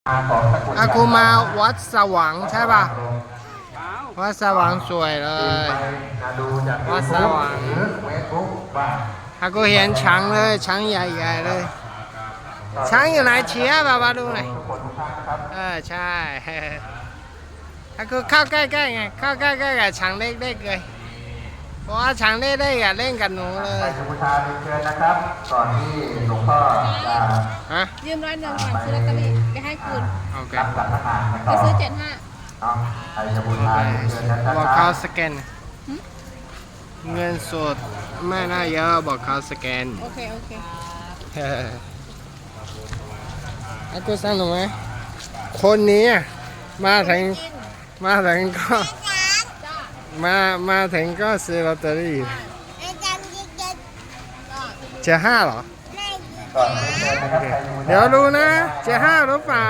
อากูมาวัดสว่างใช่ป่ะวัดสว่างสวยเลยวัดสว่างอากูเห็นช้างเลยช้างใหญ่ๆเลยช้างอยู่ไหนเชียร์บ้าดูหน่อยใช่อากูเข้าใกล้ๆไงเข้าใกล้ๆกับช้างเล็กๆเลยเพราะว่าช้างเล็กๆเล่นกับหนูเลยไปบูชาเชิญนะครับก่อนที่หลวงพ่อจะยืม100ก่อนซื้อลอตเตอรี่ไปให้คืนรับสังฆทานไปซื้อ75ไปบูชาเชิญนะครับบอกเขาสแกนเงินสดไม่น่าเยอะบอกเขาสแกนโอเคอากูสนุกไหมคนนี้มาถึงก็มาถึงก็ซื้อลอตเตอรี่75เหรอเดี๋ยวดูนะ75หรือเปล่า